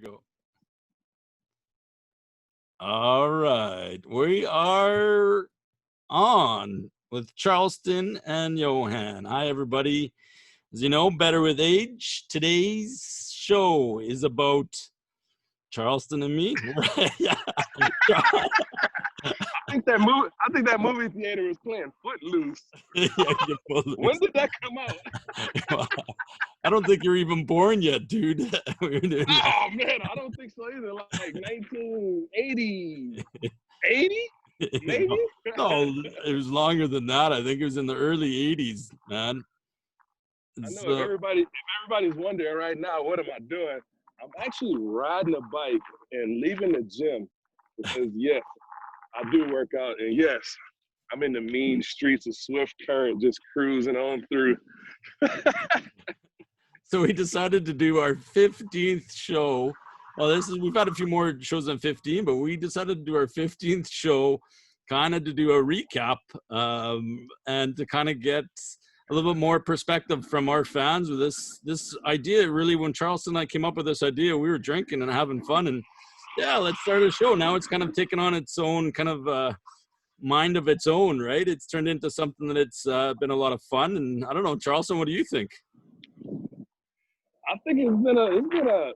Go. All right. We are on with Charleston and Johann. Hi, everybody. As you know, Better with Age. Today's show is about Charleston and me. Yeah. I think that movie theater was playing Footloose. Yeah, When did that come out? I don't think you're even born yet, dude. Oh man, I don't think so either. Like 1980, 80 maybe. No, it was longer than that. I think it was in the early 80s, man. I know So, if everybody's wondering right now, what am I doing? I'm actually riding a bike and leaving the gym because yes, I do work out, and yes, I'm in the mean streets of Swift Current, just cruising on through. so we decided to do our 15th show. Well, we've had a few more shows on 15, but we decided to do our 15th show, kind of to do a recap, and to kind of get a little bit more perspective from our fans with this idea. Really, when Charleston and I came up with this idea, we were drinking and having fun, and yeah, let's start a show. Now it's kind of taken on its own kind of mind of its own, right? It's turned into something that it's been a lot of fun. And I don't know, Charleston, what do you think? I think it's been a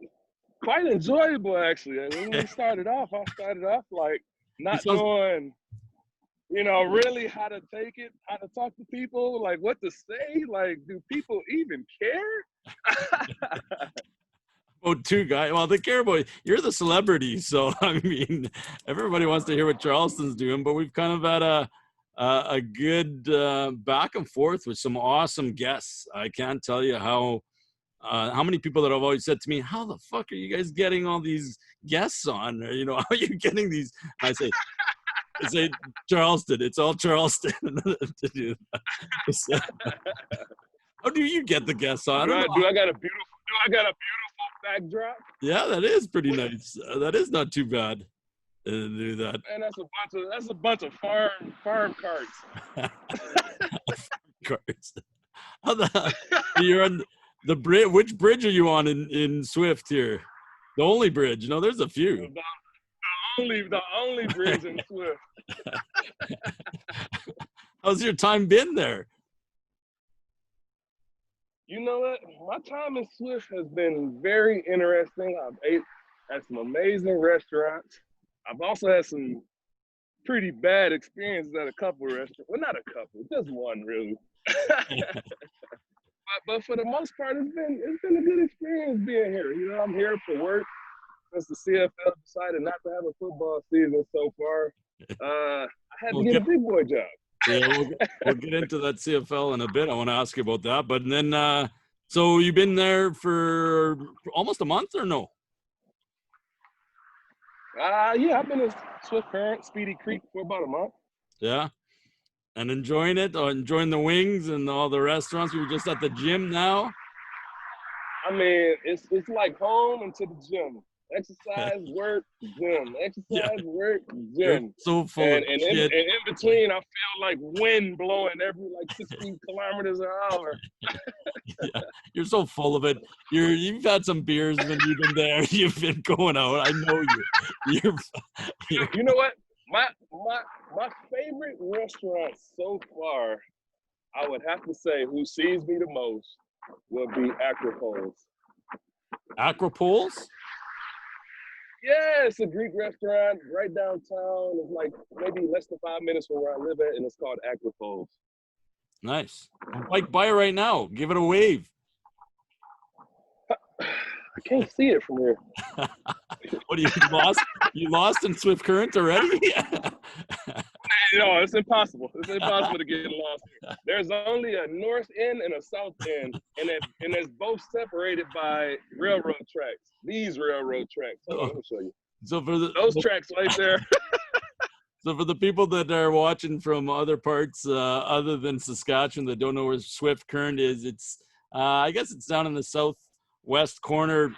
quite enjoyable actually. When we started off, I started off like not knowing, really how to take it, how to talk to people, like what to say, like do people even care? Oh, two guys. Well, they care about you're the celebrity, so I mean, everybody wants to hear what Charleston's doing. But we've kind of had a good back and forth with some awesome guests. I can't tell you how many people that have always said to me, "How the fuck are you guys getting all these guests on? Or, how are you getting these?" And I say, Charleston. It's all Charleston to do that. So, how do you get the guests on? Do I got a beautiful backdrop? Yeah, that is pretty nice. That is not too bad to do that. Man, that's a bunch of farm carts. Carts. You're on the bridge. Which bridge are you on in Swift here? The only bridge. No, there's a few. The only bridge in Swift. How's your time been there? You know what? My time in Swift has been very interesting. I've ate at some amazing restaurants. I've also had some pretty bad experiences at a couple of restaurants. Well, not a couple, just one really. but for the most part, it's been a good experience being here. I'm here for work since the CFL decided not to have a football season so far. I had to get a big boy job. Yeah, we'll get into that CFL in a bit. I want to ask you about that. But then, so you've been there for almost a month or no? Yeah, I've been in Swift Current, Speedy Creek for about a month. Yeah. And enjoying it, or enjoying the wings and all the restaurants. We were just at the gym now. I mean, it's like home and to the gym. Exercise, work, gym. Exercise, work, gym. You're so full of and shit. In between, I feel like wind blowing every 16 kilometers an hour. Yeah, you're so full of it. You've had some beers when you've been there. You've been going out. I know you. You know what? My favorite restaurant so far, I would have to say, who sees me the most, would be Acropolis. Acropolis? Yeah, it's a Greek restaurant right downtown. It's like maybe less than 5 minutes from where I live at, and it's called Acropolis. Nice. Bike by right now. Give it a wave. I can't see it from here. What are you lost? You lost in Swift Current already? No, it's impossible. It's impossible to get lost. There's only a north end and a south end, and it's both separated by railroad tracks. These railroad tracks. Hold on, let me show you. So for those tracks right there. So for the people that are watching from other parts other than Saskatchewan that don't know where Swift Current is, it's I guess it's down in the southwest corner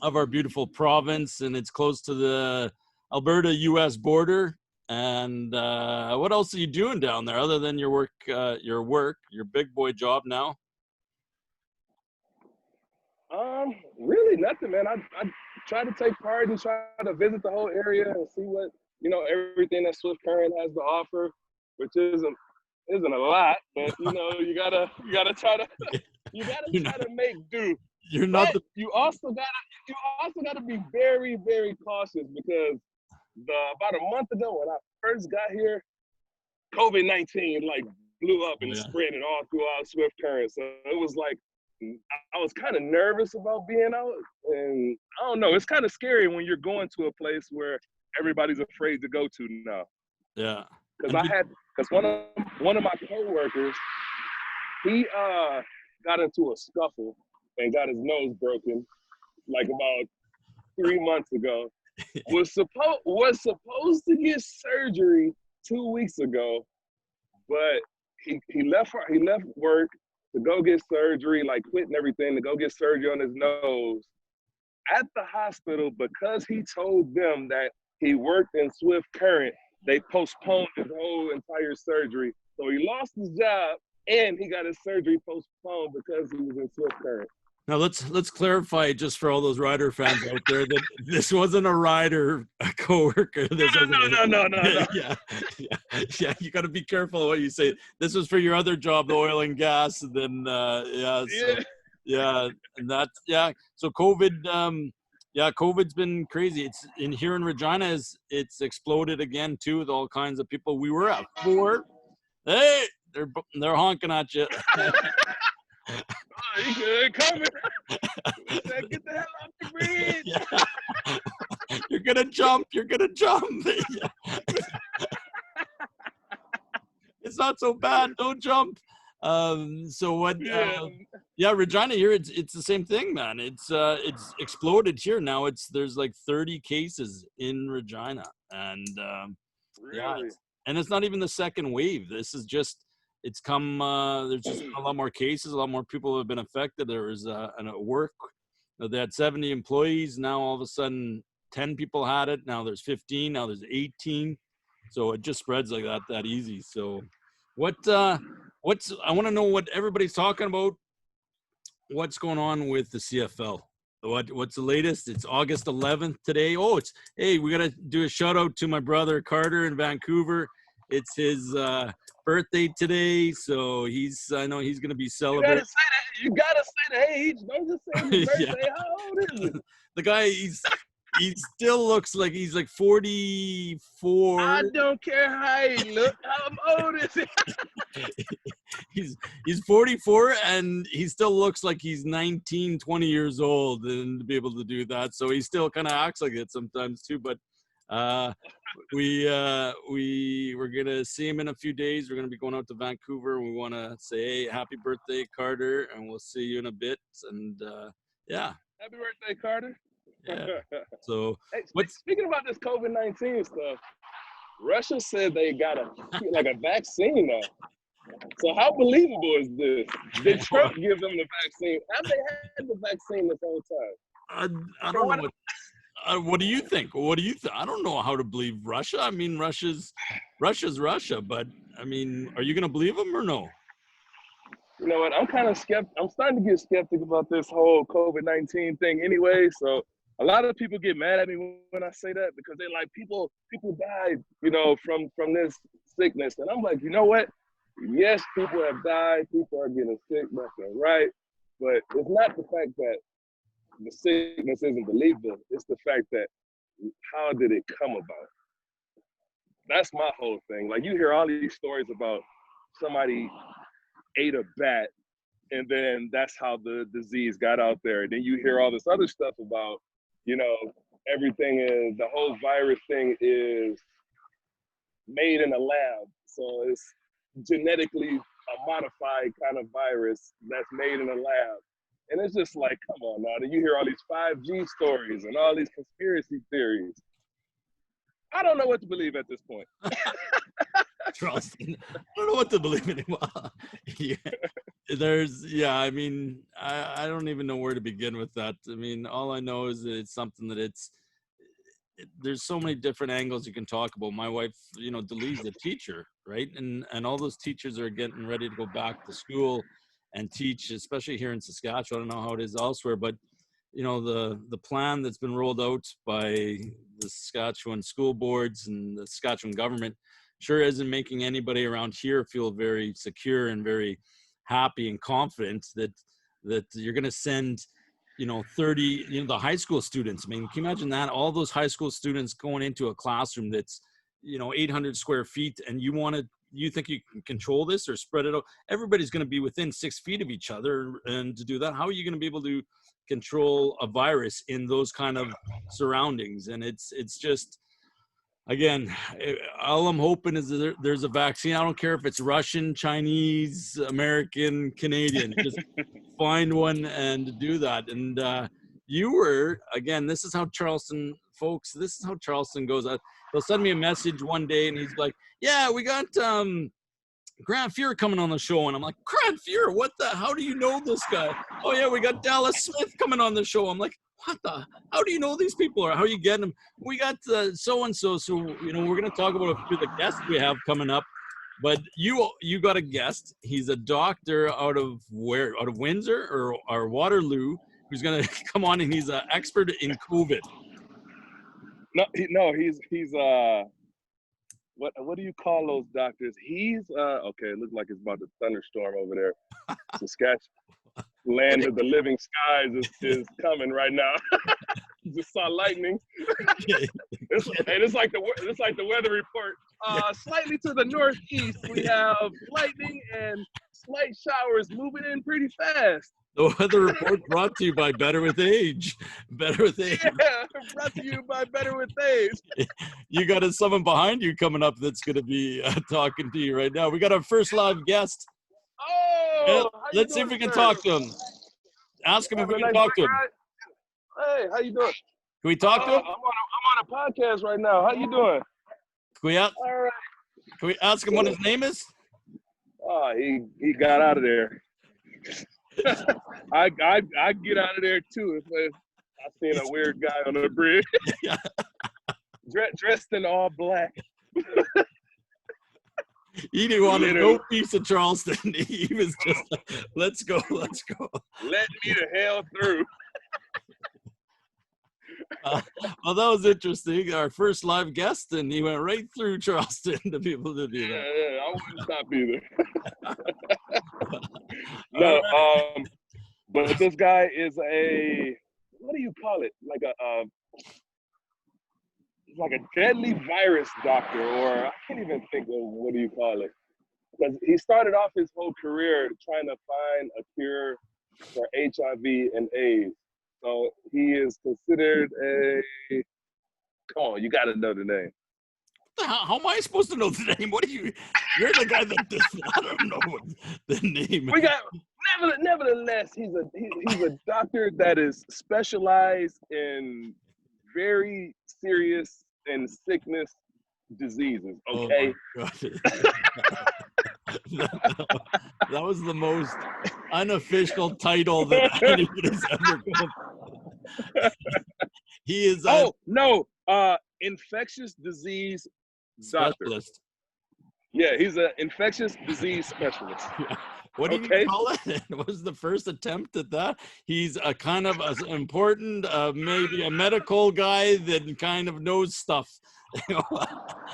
of our beautiful province, and it's close to the Alberta-U.S. border. And what else are you doing down there other than your work, your big boy job now? Really nothing, man. I try to take part and try to visit the whole area and see what, everything that Swift Current has to offer, which isn't a lot, but you gotta try to make do. You're not But you also gotta be very, very cautious, because about a month ago when I first got here, COVID-19 like blew up and spread it all throughout Swift Current. So it was like I was kind of nervous about being out, and I don't know, it's kind of scary when you're going to a place where everybody's afraid to go to now. Yeah. Because one of my coworkers, he got into a scuffle and got his nose broken like about 3 months ago. was supposed to get surgery 2 weeks ago, but he left work to go get surgery, like quitting everything to go get surgery on his nose at the hospital, because he told them that he worked in Swift Current. They postponed his whole entire surgery. So he lost his job and he got his surgery postponed because he was in Swift Current. Now let's clarify, just for all those rider fans out there, that this wasn't a rider, a coworker. No. Yeah. You got to be careful what you say. This was for your other job, the oil and gas. And then So COVID, COVID's been crazy. It's in here in Regina. It's exploded again too, with all kinds of people. We were at 4. Hey, they're honking at you. Oh, he good coming. Get the hell off the bridge. Yeah. You're gonna jump. Yeah. It's not so bad. Don't jump. So what? Regina here. It's the same thing, man. It's exploded here now. There's like 30 cases in Regina, and Really? and it's not even the second wave. This is just. It's come. There's just a lot more cases. A lot more people have been affected. There was at work. They had 70 employees. Now all of a sudden, 10 people had it. Now there's 15. Now there's 18. So it just spreads like that easy. So, I want to know what everybody's talking about. What's going on with the CFL? What's the latest? It's August 11th today. Oh, we got to do a shout out to my brother Carter in Vancouver. It's his birthday today, so I know he's going to be celebrating. You gotta say the age. Don't just say his birthday. Yeah. How old is he? The guy, he still looks like he's like 44. I don't care how he looks. How old is he? He's 44, and he still looks like he's 19, 20 years old, and to be able to do that. So he still kind of acts like it sometimes too, but we're gonna see him in a few days. We're gonna be going out to Vancouver. We want to say, hey, happy birthday, Carter, and we'll see you in a bit. And happy birthday, Carter. Yeah. So, hey, speaking about this COVID-19 stuff, Russia said they got a vaccine now. So how believable is this? Did Trump give them the vaccine? Have they had the vaccine this whole time? I don't know. What do you think? I don't know how to believe Russia. I mean, Russia's Russia, but I mean, are you going to believe them or no? You know what? I'm kind of I'm starting to get skeptical about this whole COVID-19 thing anyway. So a lot of people get mad at me when I say that, because they're like, people died, from this sickness. And I'm like, you know what? Yes, people have died. People are getting sick, left and right. But it's not the fact that the sickness isn't believable. It's the fact that how did it come about? That's my whole thing. Like, you hear all these stories about somebody ate a bat and then that's how the disease got out there. And then you hear all this other stuff about, the whole virus thing is made in a lab. So it's genetically a modified kind of virus that's made in a lab. And it's just like, come on now. You hear all these 5G stories and all these conspiracy theories. I don't know what to believe at this point. Charleston, I don't know what to believe anymore. I mean, I don't even know where to begin with that. I mean, all I know is that it's something that there's so many different angles you can talk about. My wife, Delee's a teacher, right? And all those teachers are getting ready to go back to school and teach, especially here in Saskatchewan. I don't know how it is elsewhere, but the plan that's been rolled out by the Saskatchewan school boards and the Saskatchewan government sure isn't making anybody around here feel very secure and very happy and confident that you're going to send 30 the high school students. I mean, can you imagine that, all those high school students going into a classroom that's 800 square feet, and you think you can control this or spread it out? Everybody's going to be within 6 feet of each other, and to do that, how are you going to be able to control a virus in those kind of surroundings? And it's just, again, all I'm hoping is that there's a vaccine. I don't care if it's Russian, Chinese, American, Canadian, just find one and do that. And you were, again, this is how Charleston, folks, this is how Charleston goes. He'll send me a message one day and he's like, yeah, we got Grant Fuhr coming on the show. And I'm like, Grant Fuhr, how do you know this guy? Oh yeah, we got Dallas Smith coming on the show. I'm like, how do you know these people, or how are you getting them? We got so-and-so. So, we're going to talk about a few of the guests we have coming up. But you got a guest. He's a doctor out of Windsor or Waterloo, who's going to come on, and he's an expert in COVID. No, he's what do you call those doctors? He's okay. It looks like it's about to thunderstorm over there. Saskatchewan, land of the living skies is coming right now. Just saw lightning. It's like the weather report. Slightly to the northeast, we have lightning and slight showers moving in pretty fast. The weather report brought to you by Better With Age. Better With Age. Yeah, brought to you by Better With Age. You got someone behind you coming up that's going to be talking to you right now. We got our first live guest. Oh, let's see if we can talk to him. Ask him if we can talk to him. Hey, how you doing? Can we talk to him? I'm on a podcast right now. How you doing? All right. Can we ask him what his name is? Oh, he got out of there. I get out of there too if I seen a weird guy on the bridge. dressed in all black. He didn't want no piece of Charleston. He was just like, let's go. Let me the hell through. Well, that was interesting. Our first live guest, and he went right through Charleston to be able to do that. Yeah, I wouldn't stop either. No, but this guy is what do you call it? Like a deadly virus doctor, or I can't even think of what do you call it. Because he started off his whole career trying to find a cure for HIV and AIDS. So he is considered come on, you got to know the name. How am I supposed to know the name? You're the guy that does. I don't know what the name. Nevertheless, he's a doctor that is specialized in very serious and sickness diseases. Okay. Oh that was the most unofficial title that anybody's ever come. He is. Infectious disease specialist. Yeah, he's an infectious disease specialist. Yeah. What do you call it? It was the first attempt at that. He's a kind of an important, maybe a medical guy that kind of knows stuff.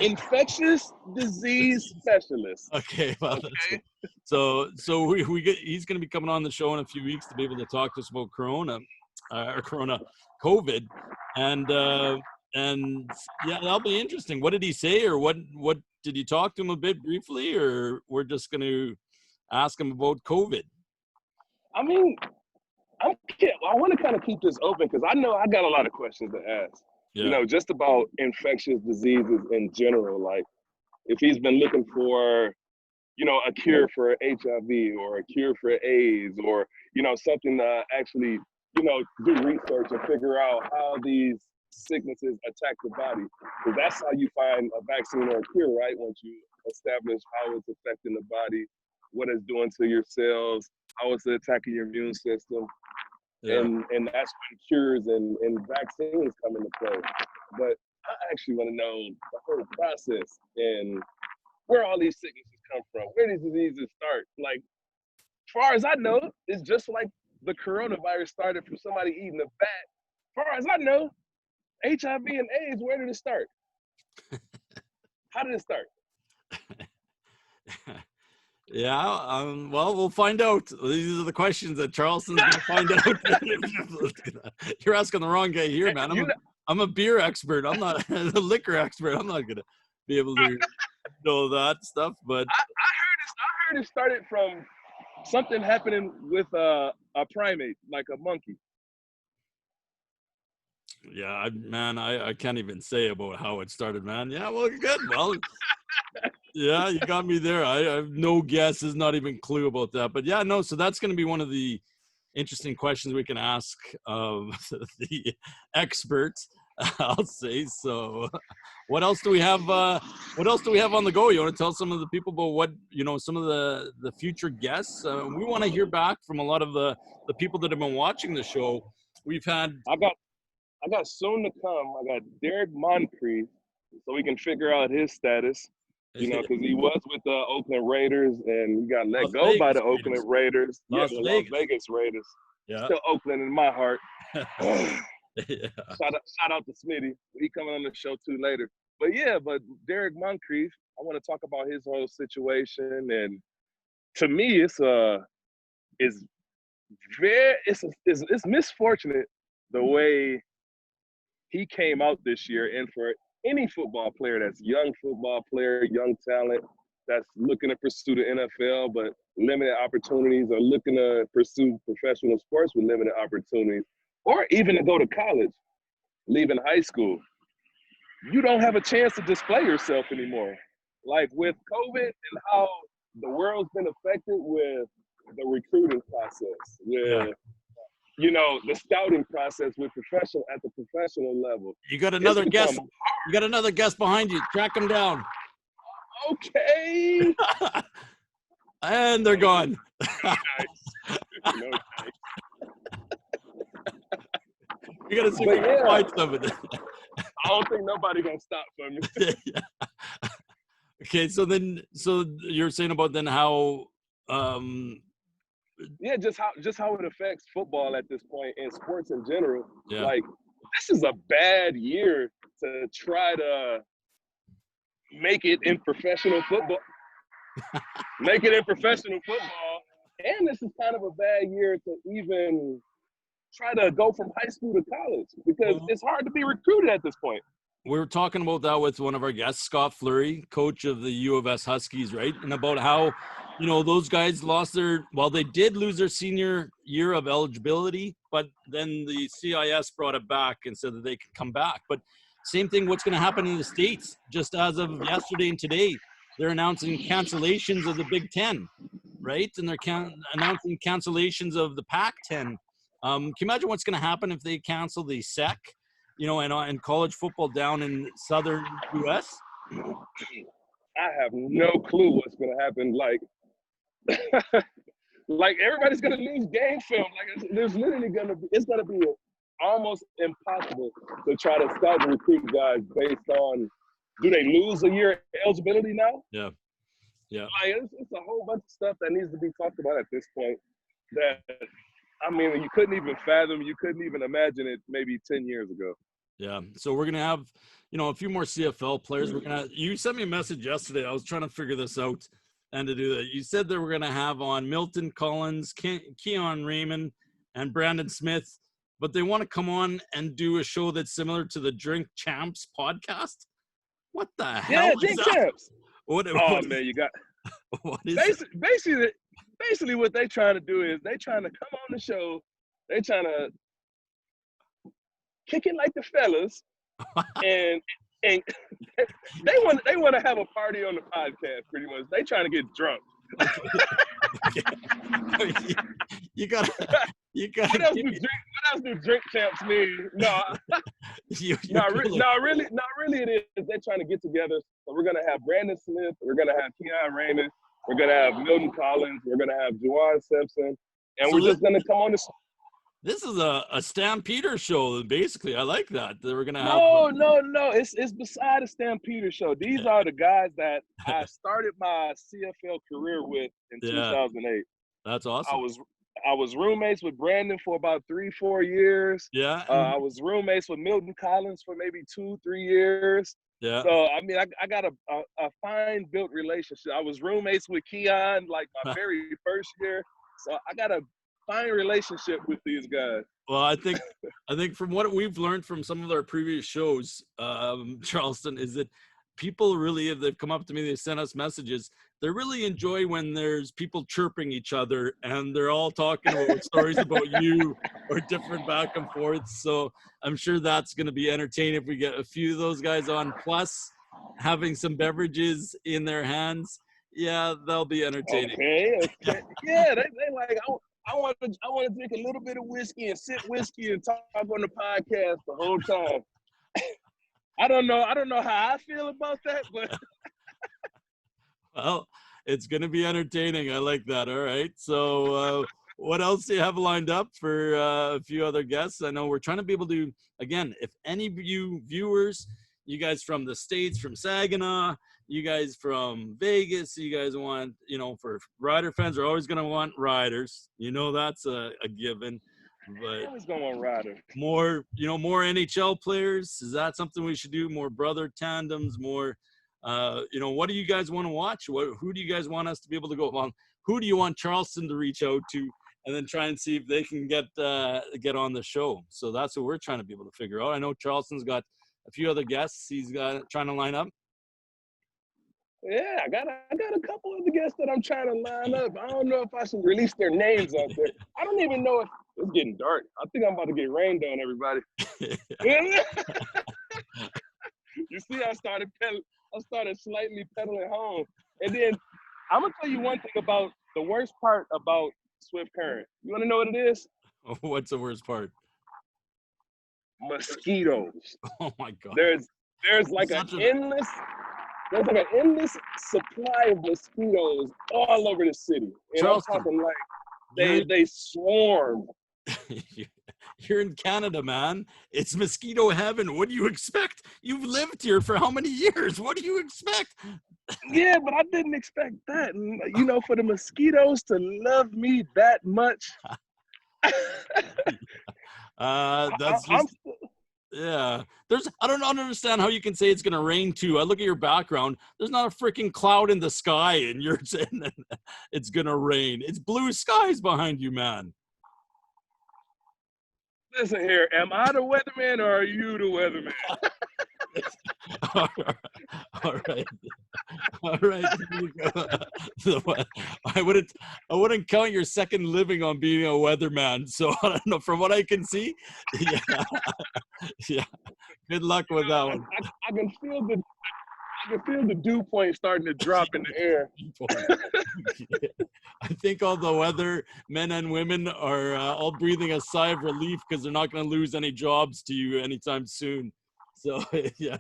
Infectious disease specialist. Okay, well, okay. So he's going to be coming on the show in a few weeks to be able to talk to us about COVID, and yeah, that'll be interesting. What did he say, or what did you talk to him a bit briefly, or we're just going to ask him about COVID? I mean, I want to kind of keep this open because I know I got a lot of questions to ask. Yeah. Just about infectious diseases in general. Like, if he's been looking for, a cure for HIV or a cure for AIDS, or, something to actually, do research and figure out how these sicknesses attack the body. Because that's how you find a vaccine or a cure, right? Once you establish how it's affecting the body, what it's doing to your cells, how it's attacking your immune system. Yeah. And that's when cures and vaccines come into play. But I actually want to know the whole process and where all these sicknesses come from, where these diseases start. Like, as far as I know, it's just like the coronavirus started from somebody eating a bat. As far as I know, HIV and AIDS, where did it start? How did it start? Yeah, well, we'll find out. These are the questions that Charleston's going to find out. You're asking the wrong guy here, man. I'm a beer expert. I'm not a liquor expert. I'm not going to be able to know that stuff. But I heard it started from something happening with a primate, like a monkey. Yeah, man, I can't even say about how it started, man. Yeah, well, good. Well, yeah, you got me there. I have no guesses, not even clue about that. But yeah, no, so that's going to be one of the interesting questions we can ask the experts, I'll say. So what else do we have? What else do we have on the go? You want to tell some of the people about what, some of the future guests? We want to hear back from a lot of the people that have been watching the show. We've had... I got soon to come. I got Derek Moncrief, so we can figure out his status. Because he was with the Oakland Raiders and he got let go by the Oakland Raiders. Las Vegas Raiders. Yeah. Still Oakland in my heart. Yeah. Shout out to Smitty. He coming on the show too later. But Derek Moncrief, I want to talk about his whole situation. And to me, it's misfortunate the way he came out this year. And for any football player that's young talent that's looking to pursue the NFL but limited opportunities, or looking to pursue professional sports with limited opportunities, or even to go to college, leaving high school, you don't have a chance to display yourself anymore. Like with COVID and how the world's been affected with the recruiting process, the scouting process at the professional level. You got another guest. You got another guest behind you. Track them down. Okay. And they're gone. Nice. You gotta see if we can find something. I don't think nobody gonna stop for me. Okay, so you're saying about then how just how it affects football at this point and sports in general. Yeah. Like, this is a bad year to try to make it in professional football. And this is kind of a bad year to even try to go from high school to college, because it's hard to be recruited at this point. We were talking about that with one of our guests, Scott Fleury, coach of the U of S Huskies, right? And about how, those guys they did lose their senior year of eligibility, but then the CIS brought it back and said that they could come back. But same thing, what's going to happen in the States, just as of yesterday and today, they're announcing cancellations of the Big Ten, right? And they're announcing cancellations of the Pac-10. Can you imagine what's going to happen if they cancel the SEC, and college football down in southern U.S.? I have no clue what's going to happen. Like everybody's going to lose game film. Like there's literally going to be almost impossible to try to scout and recruit guys based on, do they lose a year eligibility now? Yeah. Like it's a whole bunch of stuff that needs to be talked about at this point that, you couldn't even fathom, you couldn't even imagine it maybe 10 years ago. Yeah. So we're going to have, a few more CFL players. You sent me a message yesterday. I was trying to figure this out and to do that. You said that we're going to have on Milton Collins, Keon Raymond, and Brandon Smith, but they want to come on and do a show that's similar to the Drink Champs podcast. What the hell? Yeah, Drink Champs. Man, you got. What is basically what they trying to do is they trying to come on the show. They trying to kick it like the fellas, and they want to have a party on the podcast. Pretty much, they trying to get drunk. Okay. You got. What else do Drink Champs mean? No, really, it is. They're trying to get together. So we're gonna have Brandon Smith. We're gonna have Keon Raymond. We're gonna have Milton Collins. We're gonna have Juwan Simpson, and we're just gonna come on the. This is a Stampeder show, basically. I like that. We're gonna have. No. It's beside the Stampeder show. These are the guys that I started my CFL career with in 2008. That's awesome. I was roommates with Brandon for about 3-4 years. Yeah. I was roommates with Milton Collins for maybe 2-3 years. Yeah. So I mean, I got a fine built relationship. I was roommates with Keon like my very first year. So I got a fine relationship with these guys. Well, I think from what we've learned from some of our previous shows, Charleston, is that people really, if they've come up to me, they sent us messages, they really enjoy when there's people chirping each other and they're all talking about stories about you or different back and forth. So I'm sure that's going to be entertaining if we get a few of those guys on, plus having some beverages in their hands. Yeah, they'll be entertaining. Okay. Yeah, they like, I want to drink a little bit of whiskey and sip whiskey and talk on the podcast the whole time. I don't know how I feel about that, but well, it's going to be entertaining. I like that. All right. So what else do you have lined up for a few other guests? I know we're trying to be able to, again, if any of you viewers, you guys from the States, from Saginaw, you guys from Vegas, you guys want, for rider fans are always going to want riders. That's a given. But always going on rider. More NHL players. Is that something we should do? More brother tandems, more, what do you guys want to watch? Who do you guys want us to be able to go along? Who do you want Charleston to reach out to? And then try and see if they can get on the show. So that's what we're trying to be able to figure out. I know Charleston's got a few other guests he's trying to line up. Yeah, I got a couple of the guests that I'm trying to line up. I don't know if I should release their names out there. I don't even know if it's getting dark. I think I'm about to get rained on, everybody. You see, I started slightly pedaling home. And then I'm gonna tell you one thing about the worst part about Swift Current. You wanna know what it is? What's the worst part? Mosquitoes. Oh my God. There's like an endless supply of mosquitoes all over the city. And Charleston, I'm talking like they swarm. You're in Canada, man. It's mosquito heaven. What do you expect? You've lived here for how many years? What do you expect? Yeah, but I didn't expect that. For the mosquitoes to love me that much. That's just... Yeah, I don't understand how you can say it's going to rain too. I look at your background. There's not a freaking cloud in the sky and you're saying that it's going to rain. It's blue skies behind you, man. Listen here, am I the weatherman or are you the weatherman? All right. I wouldn't count your second living on being a weatherman. So I don't know. From what I can see, yeah. Good luck with that one. I can feel the dew point starting to drop in the air. I think all the weather men and women are all breathing a sigh of relief because they're not going to lose any jobs to you anytime soon. So, yeah.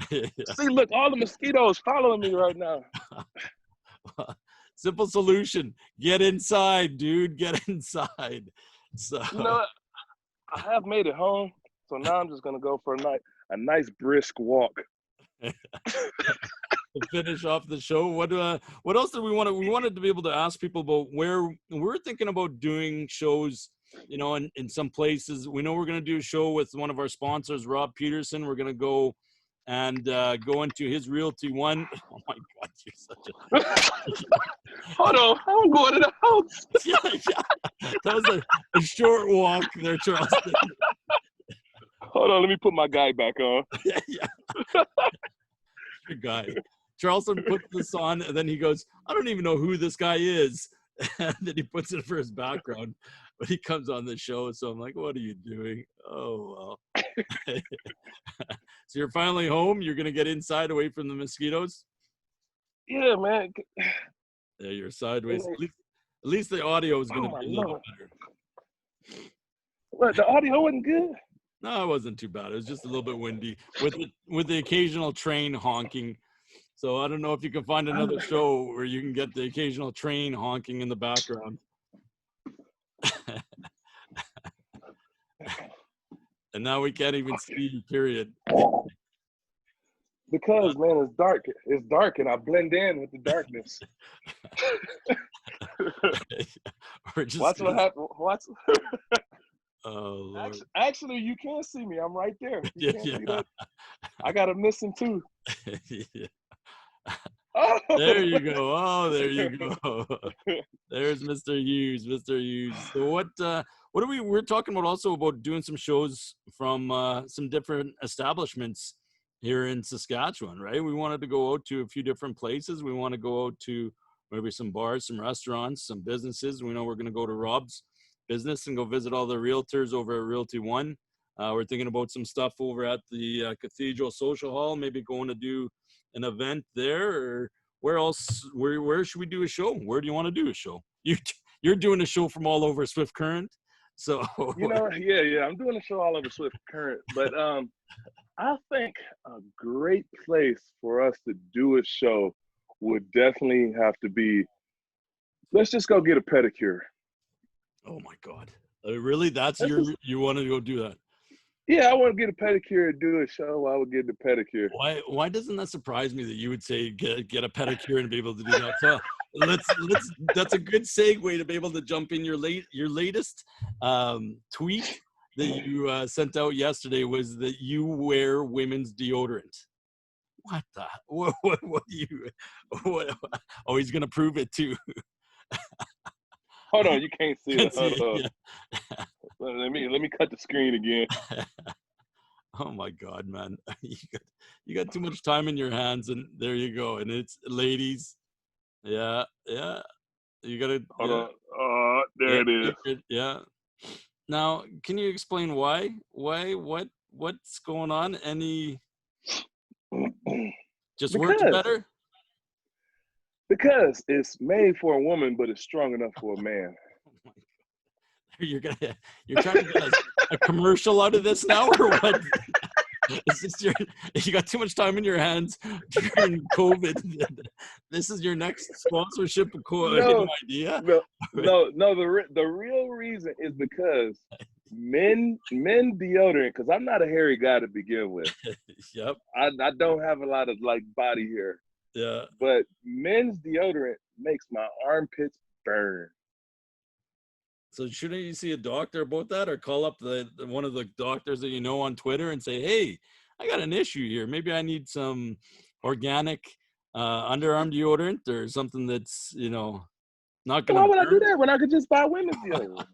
See, look, all the mosquitoes following me right now. Simple solution. Get inside, dude. Get inside. So, I have made it home. So now I'm just going to go for a nice brisk walk. To finish off the show, what else did we want to? We wanted to be able to ask people about where we're thinking about doing shows. In some places, we know we're going to do a show with one of our sponsors, Rob Peterson. We're going to go and go into his Realty One. Oh my God, you're such a... Hold on, I'm going to the house. Yeah. That was a short walk there, Charleston. Hold on, let me put my guy back on. Yeah. Good guy. Charleston puts this on, and then he goes, I don't even know who this guy is. And then he puts it for his background. But he comes on the show, so I'm like, what are you doing? Oh, well. So you're finally home? You're going to get inside away from the mosquitoes? Yeah, man. Yeah, you're sideways. At least the audio is going to be a little better. What, the audio wasn't good? No, it wasn't too bad. It was just a little bit windy with the occasional train honking. So I don't know if you can find another show where you can get the occasional train honking in the background. And now we can't even see, period. Because man, it's dark. It's dark, and I blend in with the darkness. Or just Watch what happens. Watch. oh Lord. Actually, you can see me. I'm right there. You Yeah, can't yeah. see that. I got a missing tooth. Yeah. Oh. There you go. Oh, there you go. There's Mr. Hughes. Mr. Hughes. So what are we're talking about also about doing some shows from some different establishments here in Saskatchewan, right? We wanted to go out to a few different places. We want to go out to maybe some bars, some restaurants, some businesses. We know we're going to go to Rob's business and go visit all the realtors over at Realty One. We're thinking about some stuff over at the Cathedral Social Hall, maybe going to do an event there, or where else? Where should we do a show? Where do you want to do a show? You're doing a show from all over Swift Current, so yeah. I'm doing a show all over Swift Current, but I think a great place for us to do a show would definitely have to be. Let's just go get a pedicure. Oh my God! Really? That's you want to go do that? Yeah, I want to get a pedicure and do a show. I would get the pedicure. Why doesn't that surprise me that you would say get a pedicure and be able to do that? So let's that's a good segue to be able to jump in your latest tweet that you sent out yesterday was that you wear women's deodorant. What the what do you what, oh, he's gonna prove it too. Hold on, you can't see it. See Hold on. Yeah. Let me cut the screen again. Oh my God, man. You got too much time in your hands, and there you go. And it's ladies. Yeah. You gotta Hold on. There it is. Yeah. Now, can you explain why? What's going on? Any just works better? Because it's made for a woman, but it's strong enough for a man. Oh my God. You're trying to get a commercial out of this now, or what? Is this you got too much time in your hands during COVID? This is your next sponsorship idea? No. The real reason is because men deodorant. Because I'm not a hairy guy to begin with. Yep. I don't have a lot of like body hair. Yeah. But men's deodorant makes my armpits burn. So shouldn't you see a doctor about that, or call up one of the doctors that you know on Twitter and say, hey, I got an issue here. Maybe I need some organic underarm deodorant or something that's, not going to. Why would I do that when I could just buy women's deodorant?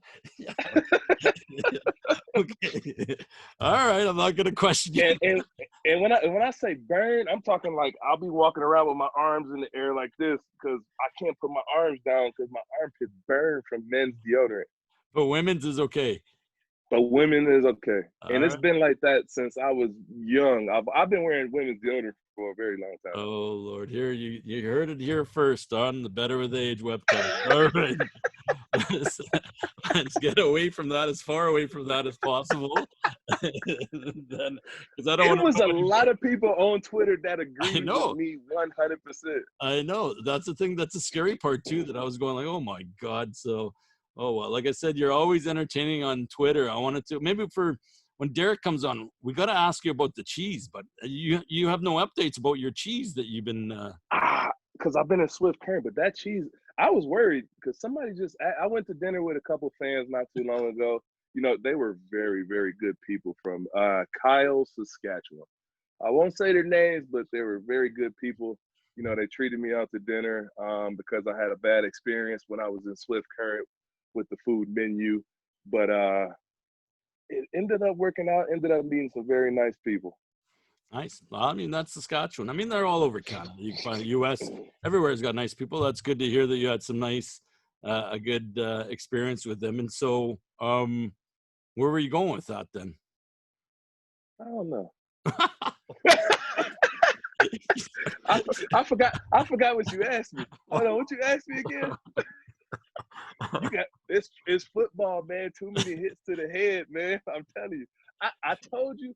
Okay. All right. I'm not going to question you. And when I say burn, I'm talking like I'll be walking around with my arms in the air like this because I can't put my arms down because my armpits burn from men's deodorant. But women's is okay. But women is okay. And it's been like that since I was young. I've been wearing women's deodorant for a very long time. Oh Lord, here you heard it here first on the Better with Age website. All right. Let's get away from that, as far away from that as possible. Then, because I don't. It was a lot of people on Twitter that agreed with me 100%. I know, that's the thing. That's the scary part too. That I was going like, oh my God. So, oh well, like I said, you're always entertaining on Twitter. I wanted to maybe for when Derek comes on, we got to ask you about the cheese. But you have no updates about your cheese that you've been. Because I've been in Swift Current, but that cheese. I was worried because somebody I went to dinner with a couple fans not too long ago. They were very, very good people from Kyle, Saskatchewan. I won't say their names, but they were very good people. They treated me out to dinner because I had a bad experience when I was in Swift Current with the food menu. But it ended up working out, ended up being some very nice people. Nice. Well, I mean, that's Saskatchewan. I mean, they're all over Canada. You can find the U.S. Everywhere's got nice people. That's good to hear that you had some nice, a good experience with them. And so, where were you going with that then? I don't know. I forgot what you asked me. Hold on, what you asked me again? It's football, man. Too many hits to the head, man. I'm telling you. I told you.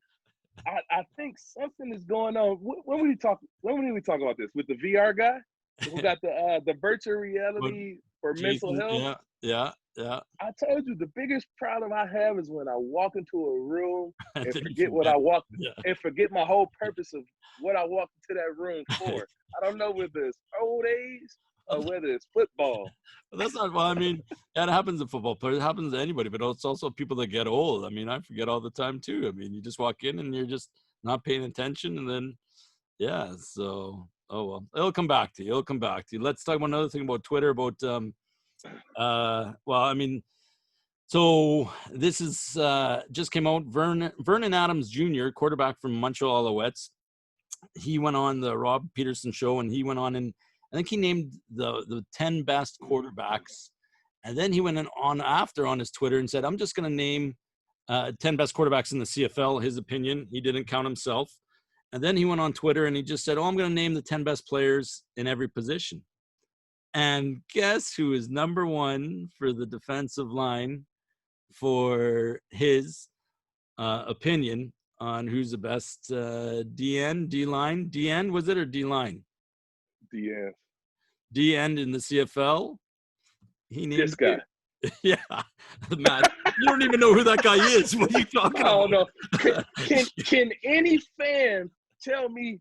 I think something is going on. When did we talk about this with the VR guy who got the virtual reality for mental health? Yeah. Yeah. I told you the biggest problem I have is when I walk into a room and Then you forget what I walked Yeah. and forget my whole purpose of what I walked into that room for. I don't know whether it's old age or whether it's football. Well, that's not, well, I mean, that happens to football players. It happens to anybody, but it's also people that get old. I mean, I forget all the time too. I mean, you just walk in and you're just not paying attention, and then, yeah. So, oh well, it'll come back to you. It'll come back to you. Let's talk about another thing about Twitter. About, well, I mean, so this is just came out. Vernon Adams Jr., quarterback from Montreal Alouettes. He went on the Rob Peterson show, and he went on, and I think he named the 10 best quarterbacks. And then he went on after on his Twitter and said, I'm just going to name 10 best quarterbacks in the CFL, his opinion. He didn't count himself. And then he went on Twitter and he just said, I'm going to name the 10 best players in every position. And guess who is number one for the defensive line for his opinion on who's the best D-line? D-end, was it, or D-line? Yeah. D-end in the CFL. He named This guy. Yeah, Matt, you don't even know who that guy is. What are you talking about? I don't know. Can any fan tell me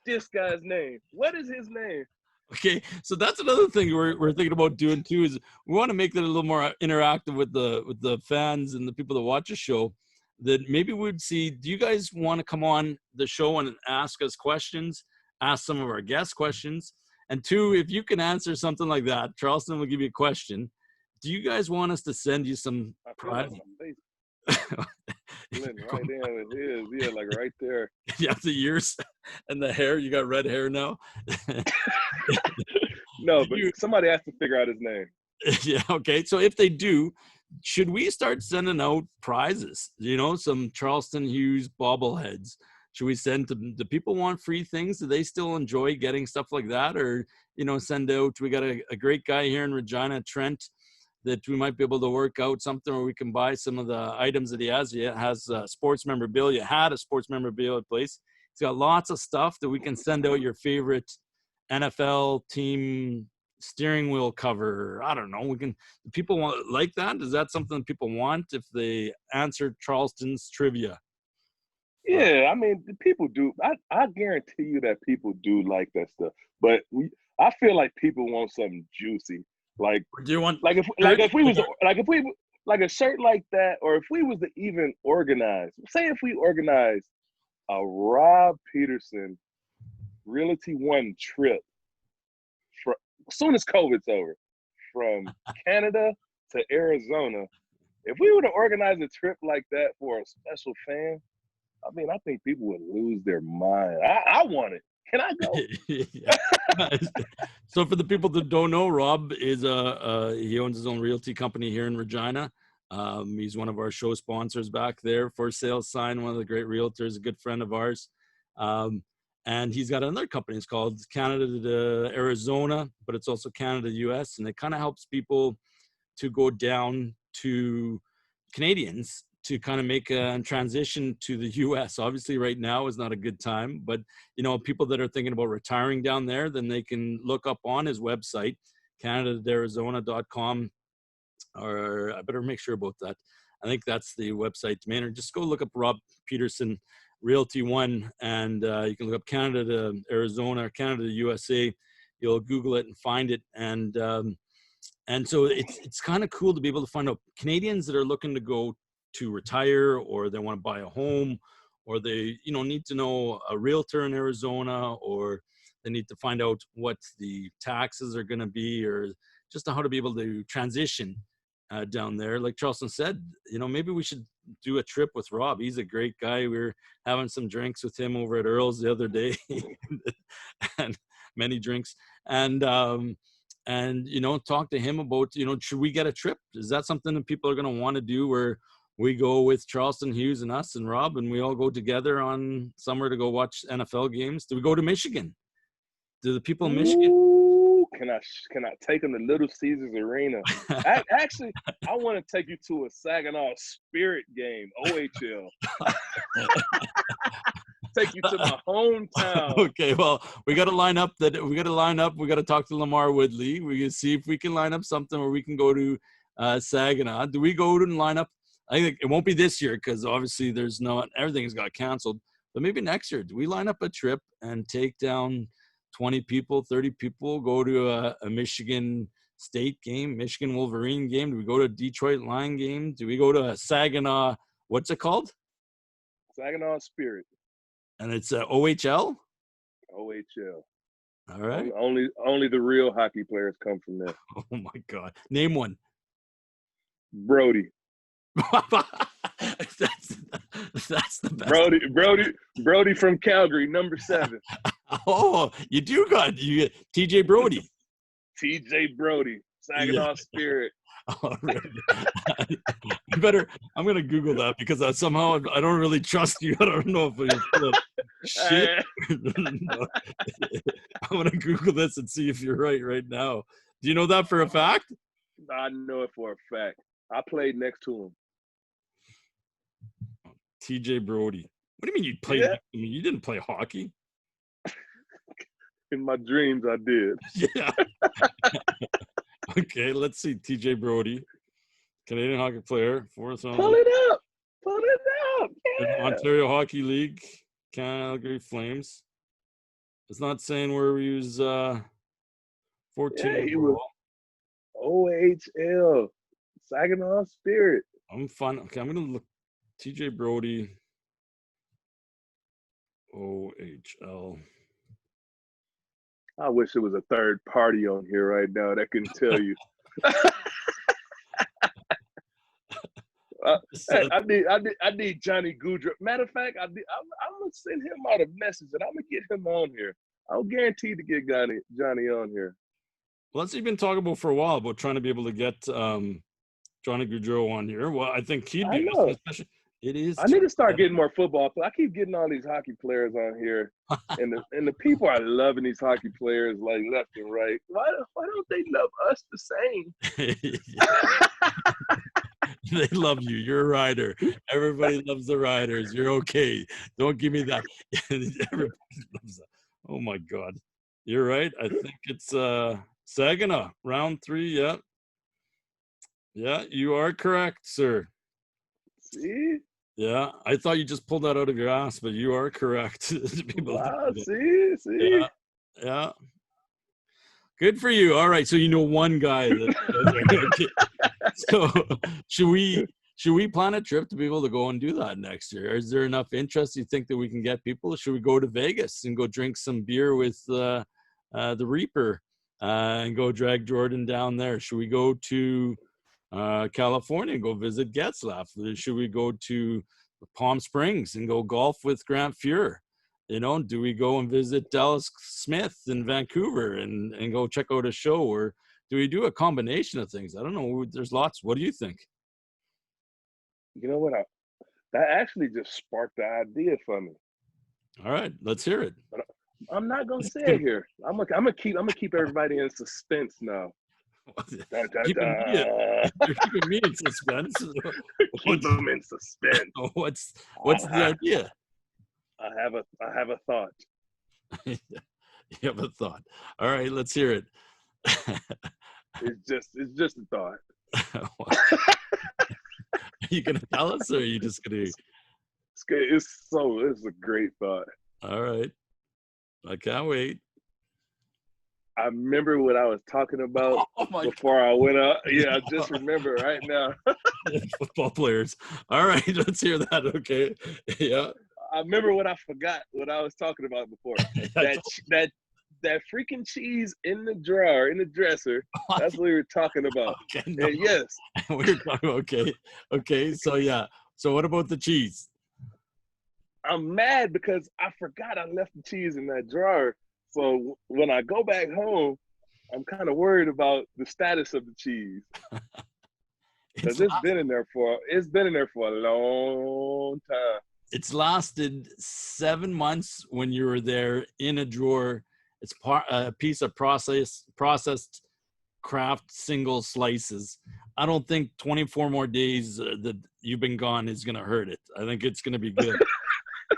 this guy's name? What is his name? Okay, so that's another thing we're thinking about doing too. Is we want to make that a little more interactive with the fans and the people that watch the show. That maybe we'd see. Do you guys want to come on the show and ask us questions? Ask some of our guests questions. And two, if you can answer something like that, Charleston will give you a question. Do you guys want us to send you some prize? Right there, it is. Yeah, like right there. Yeah, the ears and the hair. You got red hair now. No, but somebody has to figure out his name. Yeah. Okay. So if they do, should we start sending out prizes? You know, some Charleston Hughes bobbleheads. Should we send to the people want free things? Do they still enjoy getting stuff like that? Or, you know, send out, we got a great guy here in Regina, Trent, that we might be able to work out something where we can buy some of the items that he has. He has sports memorabilia, had a sports memorabilia place. He's got lots of stuff that we can send out your favorite NFL team steering wheel cover. I don't know. We can, people want like that. Is that something people want if they answer Charleston's trivia? Yeah, I mean, people do. I guarantee you that people do like that stuff. But I feel like people want something juicy. Like, do you want like if we was like a shirt like that, or if we was to even organize, say if we organized a Rob Peterson Realty One trip for as soon as COVID's over, from Canada to Arizona, if we were to organize a trip like that for a special fan, I mean, I think people would lose their mind. I want it. Can I go? So for the people that don't know, Rob is he owns his own realty company here in Regina. He's one of our show sponsors back there. For Sale Sign, one of the great realtors, a good friend of ours. And he's got another company. It's called Canada to Arizona, but it's also Canada US. And it kind of helps people to go down to Canadians to kind of make a transition to the U.S. Obviously, right now is not a good time, but, you know, people that are thinking about retiring down there, then they can look up on his website, canadaarizona.com, or I better make sure about that. I think that's the website, man. Or just go look up Rob Peterson Realty One, and you can look up Canada to Arizona or Canada to USA. You'll Google it and find it. And so it's kind of cool to be able to find out Canadians that are looking to go to retire, or they want to buy a home, or they, you know, need to know a realtor in Arizona, or they need to find out what the taxes are going to be, or just how to be able to transition down there. Like Charleston said, you know, maybe we should do a trip with Rob. He's a great guy. We were having some drinks with him over at Earl's the other day, and many drinks, and you know, talk to him about, you know, should we get a trip? Is that something that people are going to want to do, where we go with Charleston Hughes and us and Rob, and we all go together on somewhere to go watch NFL games? Do we go to Michigan? Do the people in Michigan? Ooh, can I take them to Little Caesars Arena? Actually, I want to take you to a Saginaw Spirit game, OHL. Take you to my hometown. Okay, well, we got to line up. We got to talk to Lamar Woodley. We can see if we can line up something where we can go to Saginaw. Do we go and line up? I think it won't be this year because obviously everything's got canceled. But maybe next year, do we line up a trip and take down 20 people, 30 people, go to a Michigan State game, Michigan Wolverine game? Do we go to a Detroit Lion game? Do we go to a Saginaw? What's it called? Saginaw Spirit. And it's OHL? OHL. All right. Only the real hockey players come from there. Oh, my God. Name one. Brody. That's the best. Brody from Calgary, number 7. Oh, you get TJ Brody. TJ Brody, Saginaw Spirit. Oh, really? I'm gonna Google that because somehow I don't really trust you. I don't know if it's full of shit. No. I'm gonna Google this and see if you're right now. Do you know that for a fact? I know it for a fact. I played next to him. TJ Brody. What do you mean you played? Yeah. You didn't play hockey? In my dreams, I did. Yeah. Okay, let's see. TJ Brody, Canadian hockey player, 4th round. Pull it up. Yeah. Ontario Hockey League, Calgary Flames. It's not saying where he was 14. Yeah, he was OHL, Saginaw Spirit. I'm fine. Okay, I'm gonna look. TJ Brody, OHL. I wish there was a third party on here right now that can tell you. I need Johnny Goudreau. Matter of fact, I'm gonna send him out a message and I'm gonna get him on here. I'll guarantee to get Johnny on here. Well, that's even talking about for a while about trying to be able to get Johnny Goudreau on here. Well, I think he'd be. It is. I need to start getting more football. I keep getting all these hockey players on here, and the people are loving these hockey players like left and right. Why don't they love us the same? They love you. You're a rider. Everybody loves the riders. You're okay. Don't give me that. Everybody loves that. Oh my God. You're right. I think it's Saginaw, round 3. Yeah. Yeah, you are correct, sir. See? Yeah, I thought you just pulled that out of your ass, but you are correct. Wow, see? Yeah. Good for you. All right, so you know one guy. Okay. So should we plan a trip to be able to go and do that next year? Is there enough interest you think that we can get people? Should we go to Vegas and go drink some beer with the Reaper and go drag Jordan down there? Should we go to California and go visit Getzlaff? Should we go to Palm Springs and go golf with Grant Fuhr? Do we go and visit Dallas Smith in Vancouver and go check out a show? Or do we do a combination of things? I don't know. There's lots. What do you think? You know what? That actually just sparked the idea for me. All right, let's hear it. But I'm not gonna say it here. I'm gonna keep everybody in suspense now. You're keeping me in suspense. Keep them in suspense. What's the idea? I have a thought. You have a thought. All right, let's hear it. It's just a thought. Are you gonna tell us, or are you just gonna? It's a great thought. All right, I can't wait. I remember what I was talking about before I went out. Yeah, I just remember right now. Football players. All right, let's hear that. Okay. Yeah. I remember what I forgot what I was talking about before. That freaking cheese in the drawer, in the dresser. That's what we were talking about. Okay, no. And yes. We were talking. Okay. So yeah. So what about the cheese? I'm mad because I forgot I left the cheese in that drawer. So when I go back home, I'm kind of worried about the status of the cheese. Because it's been in there for a long time. It's lasted 7 months when you were there in a drawer. It's a piece of processed craft single slices. I don't think 24 more days that you've been gone is going to hurt it. I think it's going to be good.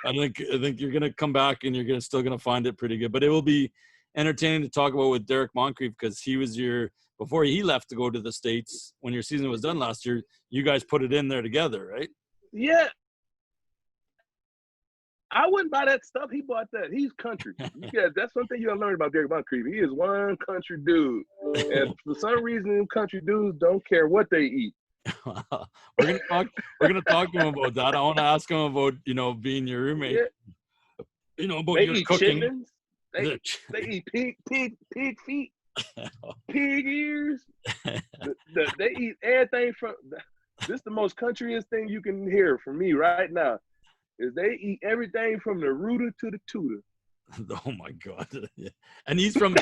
I think you're going to come back and you're still going to find it pretty good. But it will be entertaining to talk about with Derek Moncrief because he was your before he left to go to the States, when your season was done last year, you guys put it in there together, right? Yeah. I wouldn't buy that stuff. He bought that. He's country. Yeah, that's one thing you gotta learn about Derek Moncrief. He is one country dude. And for some reason, them country dudes don't care what they eat. We're gonna talk to him about that. I want to ask him about, being your roommate. Yeah. About They your eat cooking. chitlins. They eat pig feet, pig ears. They eat everything from. This is the most countryest thing you can hear from me right now. Is they eat everything from the rooter to the tutor. Oh my God! And he's from.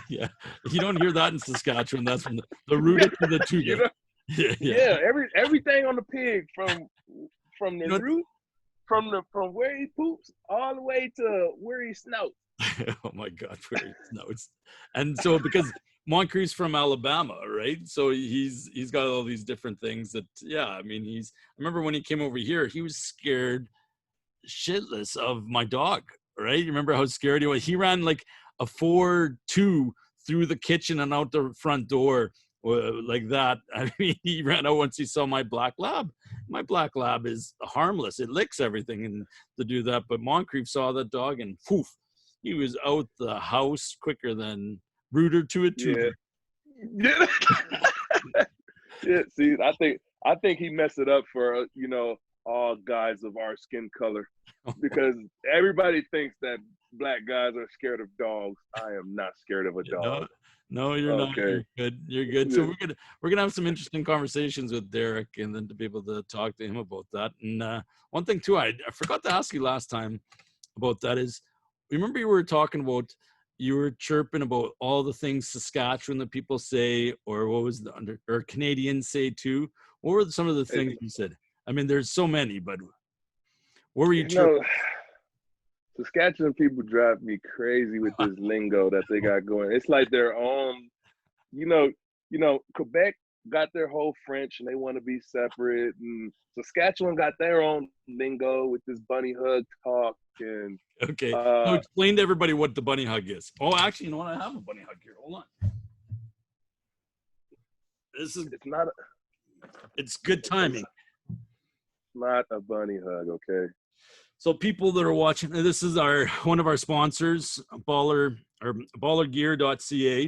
Yeah, you don't hear that in Saskatchewan. That's from the rooter to the tutor. Yeah, everything on the pig from the root, from where he poops all the way to where he snouts. Oh my God, where he snouts. And so because Moncrief's from Alabama, right? So he's got all these different things that, I remember when he came over here, he was scared shitless of my dog, right? You remember how scared he was? He ran like a 4-2 through the kitchen and out the front door like that. He ran out once he saw my black lab. My black lab is harmless. It licks everything and to do that. But Moncrief saw that dog and poof, he was out the house quicker than rooter to a tutor. Yeah. Yeah. See, I think he messed it up for all guys of our skin color, because everybody thinks that black guys are scared of dogs. I am not scared of a dog. No, you're not. You're good. You're good. So we're gonna have some interesting conversations with Derek, and then to be able to talk to him about that. And one thing too, I forgot to ask you last time about that is, remember you were talking about, you were chirping about all the things Saskatchewan that people say, or what was or Canadians say too. What were some of the things you said? There's so many, but what were you chirping? Saskatchewan people drive me crazy with this lingo that they got going. It's like their own, Quebec got their whole French and they want to be separate, and Saskatchewan got their own lingo with this bunny hug talk. And okay, so explain to everybody what the bunny hug is. Oh, actually, you know what? I have a bunny hug here. Hold on. It's good timing. It's not a bunny hug, okay? So people that are watching, this is one of our sponsors, ballergear.ca.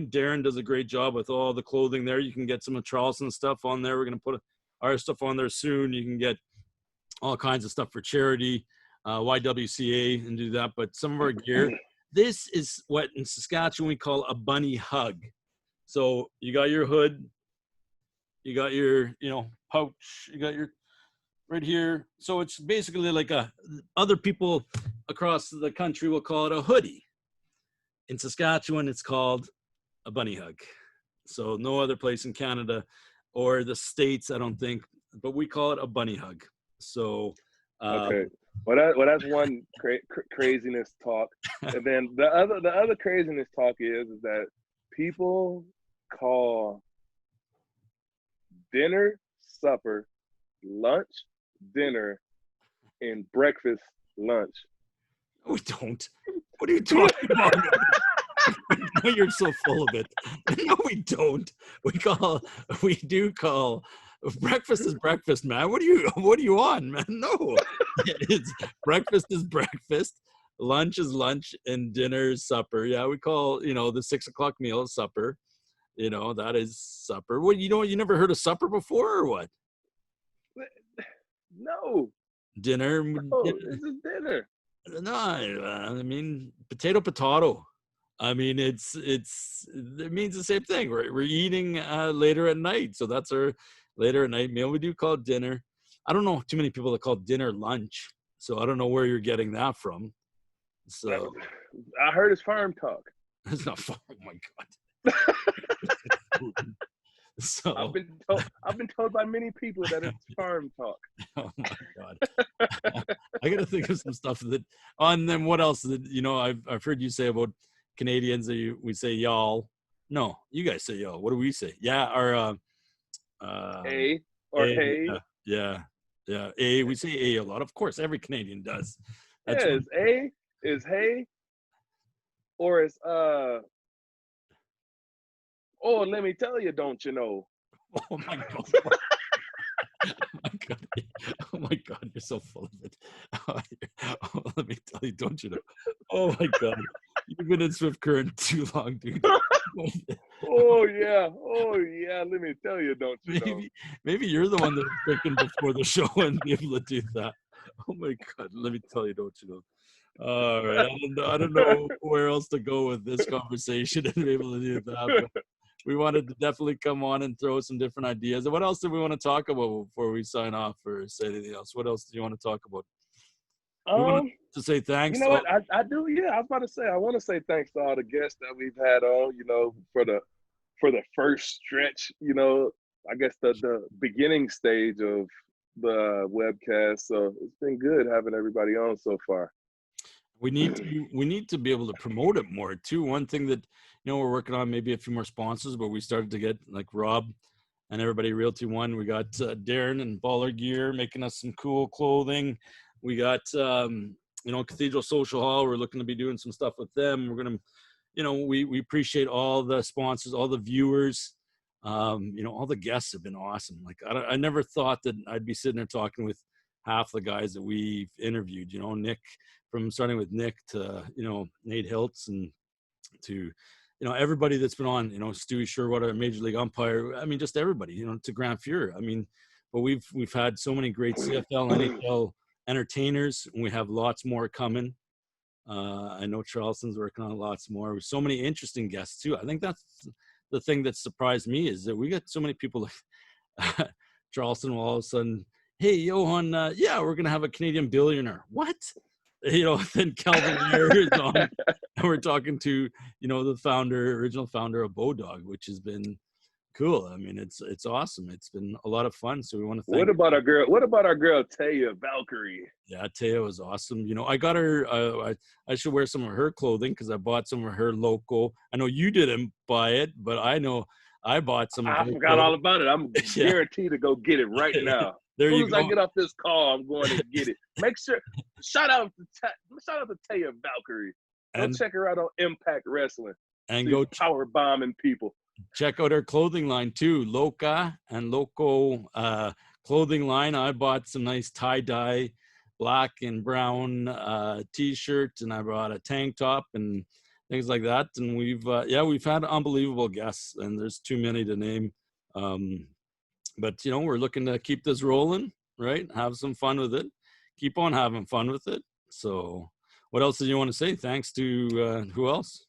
Darren does a great job with all the clothing there. You can get some of Charleston stuff on there. We're going to put our stuff on there soon. You can get all kinds of stuff for charity, YWCA, and do that. But some of our gear, this is what in Saskatchewan we call a bunny hug. So you got your hood, you got your, pouch, you got your right here. So it's basically like other people across the country will call it a hoodie. In Saskatchewan, it's called a bunny hug. So no other place in Canada or the States, I don't think, but we call it a bunny hug. So okay. Well, that's one craziness talk. And then the other craziness talk is that people call dinner, supper, lunch, dinner, and breakfast lunch. We don't. What are you talking about? No, you're so full of it. No, we don't. We do call breakfast is breakfast, man. What are you on, man? No. It's breakfast is breakfast, lunch is lunch, and dinner is supper. Yeah, we call, the 6 o'clock meal supper. That is supper. What, you never heard of supper before, or what? No. Dinner. No, this is dinner. No, potato. It means the same thing. We're eating later at night, so that's our later at night meal. We do call it dinner. I don't know too many people that call dinner lunch, so I don't know where you're getting that from. So I heard it's farm talk. It's not farm. Oh my God. So I've been told by many people that it's farm talk. Oh my God. I gotta think of some stuff and then what else I've heard you say about Canadians that we say y'all. No, you guys say y'all. What do we say? Yeah, or A or hey. Yeah. A, we say A a lot. Of course, every Canadian does. That's A is hey, or it's or let me tell you, don't you know? Oh my God. Oh my God. Oh my God, you're so full of it. Oh, let me tell you, don't you know? Oh my God. You've been in Swift Current too long, dude. Oh yeah, let me tell you, don't you know? Maybe you're the one that was thinking before the show and be able to do that. Oh my God, let me tell you, don't you know? All right, I don't know where else to go with this conversation and be able to do that, but we wanted to definitely come on and throw some different ideas. And what else do we want to talk about before we sign off or say anything else? What else do you want to talk about? We wanted to say thanks. You know what? I do. Yeah, I was about to say. I want to say thanks to all the guests that we've had on. You know, for the first stretch. You know, I guess the beginning stage of the webcast. So it's been good having everybody on so far. We need to be able to promote it more too. One thing that we're working on, maybe a few more sponsors, but we started to get like Rob and everybody Realty One. We got Darren and Baller Gear making us some cool clothing. We got Cathedral Social Hall. We're looking to be doing some stuff with them. We're gonna, we appreciate all the sponsors, all the viewers. All the guests have been awesome. Like I never thought that I'd be sitting there talking with half the guys that we've interviewed. Nick, from starting with Nick to Nate Hiltz and to everybody that's been on. Stewie Sherwood, a major league umpire. I mean, just everybody. To Grant Fuhrer. I mean, but we've had so many great CFL, NHL entertainers, and we have lots more coming. I know Charleston's working on lots more. With so many interesting guests too. I think that's the thing that surprised me is that we got so many people. Like Charleston will all of a sudden, hey, Johann, yeah, we're gonna have a Canadian billionaire. What? Then Calvin Lear is on, and we're talking to the original founder of Bodog, which has been cool. I mean, it's awesome. It's been a lot of fun. So we want to thank. What about our girl Taya Valkyrie? Yeah, Taya was awesome. I got her. I should wear some of her clothing because I bought some of her local. I know you didn't buy it, but I know I bought some. I forgot all about it. I'm guaranteed to go get it right now. There as soon you as go. I get off this call, I'm going to get it. Make sure. Shout out to Taya Valkyrie. Go check her out on Impact Wrestling. And go power bombing people. Check out our clothing line too, Loca and Loco clothing line. I bought some nice tie-dye black and brown t-shirt, and I brought a tank top and things like that. And we've had unbelievable guests, and there's too many to name. But we're looking to keep this rolling, right? Have some fun with it. Keep on having fun with it. So what else did you want to say? Thanks to who else?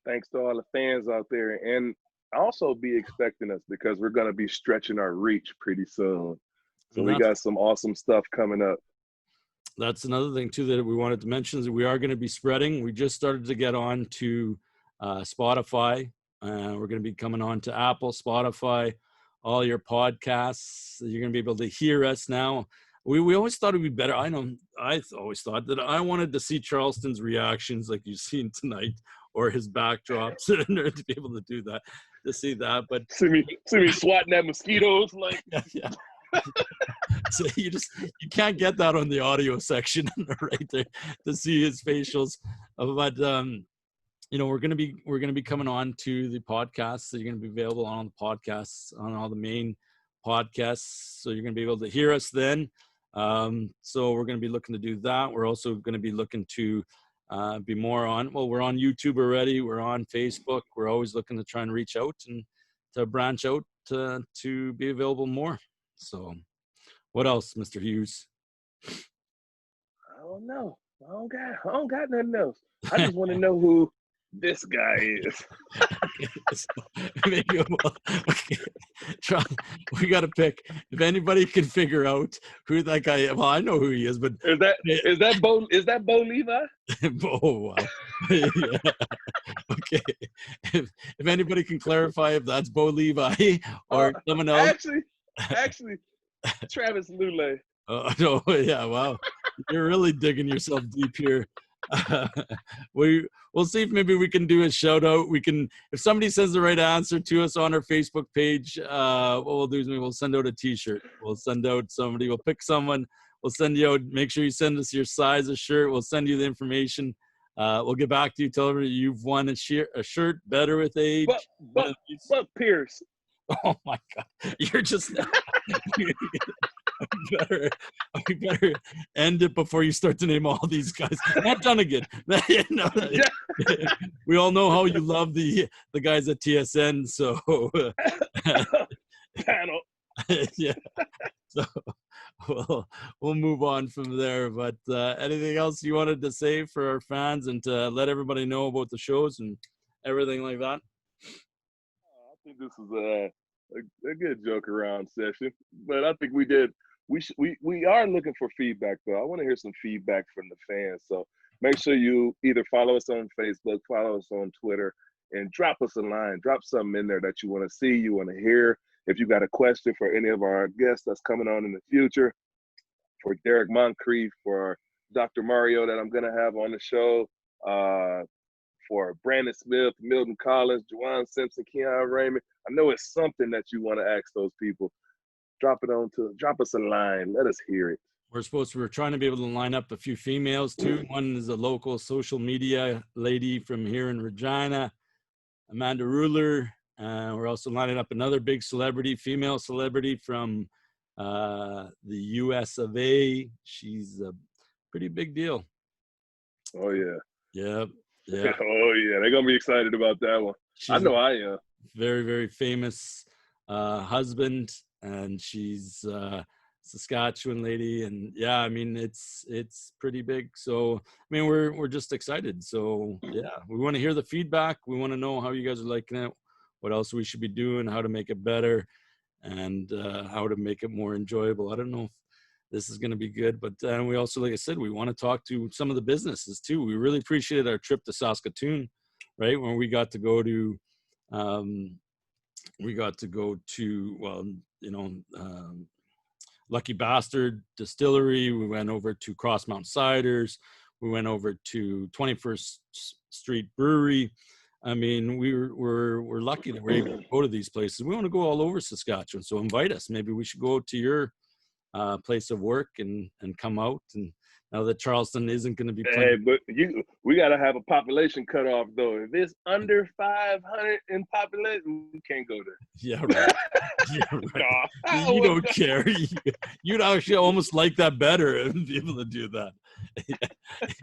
Thanks to all the fans out there. And also be expecting us because we're going to be stretching our reach pretty soon. So we got some awesome stuff coming up. That's another thing too that we wanted to mention is that we are going to be spreading. We just started to get on to Spotify. We're going to be coming on to Apple, Spotify, all your podcasts. You're going to be able to hear us now. We always thought it'd be better. I always thought that I wanted to see Charleston's reactions like you've seen tonight, or his backdrops, to be able to do that, to see that. But see me swatting at mosquitoes, like yeah. So you can't get that on the audio section right there to see his facials. But we're gonna be coming on to the podcasts. So you're gonna be available on the podcasts, on all the main podcasts. So you're gonna be able to hear us then. So we're gonna be looking to do that. We're also gonna be looking to be more on. Well, we're on YouTube already. We're on Facebook. We're always looking to try and reach out and to branch out to be available more. So, what else, Mr. Hughes? I don't know. I don't got nothing else. I just want to know who this guy is. Maybe we got to pick. If anybody can figure out who that guy is, well, I know who he is, but is that Bo Levi? Oh, wow. Yeah. Okay. If anybody can clarify if that's Bo Levi or someone else. Actually, Travis Lule. Oh, no, yeah, wow. You're really digging yourself deep here. We'll see if maybe we can do a shout out. If somebody says the right answer to us on our Facebook page, what we'll do is we'll send out a t-shirt. We'll send out somebody, we'll pick someone, we'll send you out, make sure you send us your size of shirt. We'll send you the information We'll get back to you. Tell everybody you've won a shirt, Better with Age. But Pierce. Oh my God, you're just. we better end it before you start to name all these guys. Not Dunnigan. No, we all know how you love the guys at TSN. So Panel. Yeah. So we'll move on from there. But anything else you wanted to say for our fans and to let everybody know about the shows and everything like that? I think this is a good joke around session, but I think we did. We are looking for feedback though. I want to hear some feedback from the fans. So make sure you either follow us on Facebook, follow us on Twitter, and drop us a line. Drop something in there that you want to see, you want to hear. If you got a question for any of our guests that's coming on in the future, for Derek Moncrief, for Dr. Mario that I'm gonna have on the show, for Brandon Smith, Milton Collins, Juwan Simpson, Keon Raymond. I know it's something that you want to ask those people. Drop us a line. Let us hear it. We're trying to be able to line up a few females too. One is a local social media lady from here in Regina, Amanda Ruler. We're also lining up another big celebrity, female celebrity from the US of A. She's a pretty big deal. Oh yeah. Yeah. Oh yeah, they're gonna be excited about that one. I know I am. Very, very famous husband, and she's Saskatchewan lady, and yeah, I mean it's pretty big. So I mean we're just excited. So yeah, we want to hear the feedback. We want to know how you guys are liking it, what else we should be doing, how to make it better, and how to make it more enjoyable. I don't know if this is going to be good, but we also, like I said, we want to talk to some of the businesses too. We really appreciated our trip to Saskatoon, right? When we got to go to Lucky Bastard Distillery. We went over to Crossmount Ciders. We went over to 21st Street Brewery. I mean, we're lucky that we're able to go to these places. We want to go all over Saskatchewan, so invite us. Maybe we should go to your place of work and come out. And now that Charleston isn't going to be playing. Hey, but we got to have a population cutoff though. If it's under 500 in population, we can't go there. Yeah, right. Yeah, right. No, you don't care. You'd actually almost like that better and be able to do that.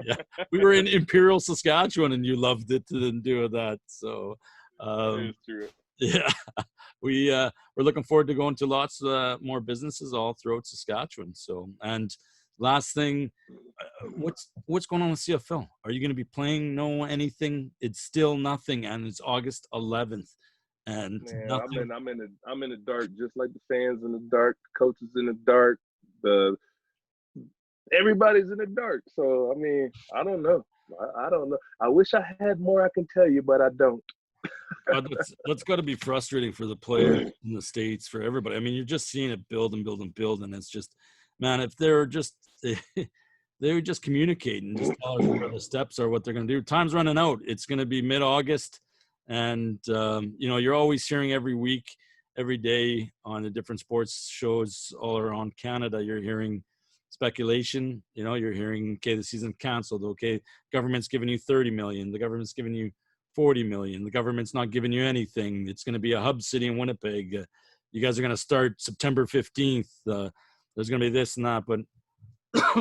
Yeah. We were in Imperial, Saskatchewan, and you loved it and doing that. So, it's true. Yeah, we're looking forward to going to lots more businesses all throughout Saskatchewan. So, and last thing, what's going on with CFL? Are you going to be playing? No, anything? It's still nothing, and it's August 11th, and man, I'm in the dark, just like the fans in the dark, coaches in the dark, everybody's in the dark. So I mean, I don't know. I don't know. I wish I had more I can tell you, but I don't. That's got to be frustrating for the players in the States, for everybody. I mean, you're just seeing it build and build and build, and it's just, man, if they're just communicating, just tell us where the steps are, what they're going to do. Time's running out. It's going to be mid-August, and you're always hearing every week, every day on the different sports shows all around Canada. You're hearing speculation. You're hearing, okay, the season's canceled. Okay, government's giving you $30 million. The government's giving you $40 million. The government's not giving you anything. It's going to be a hub city in Winnipeg. You guys are going to start September 15th. There's going to be this and that, but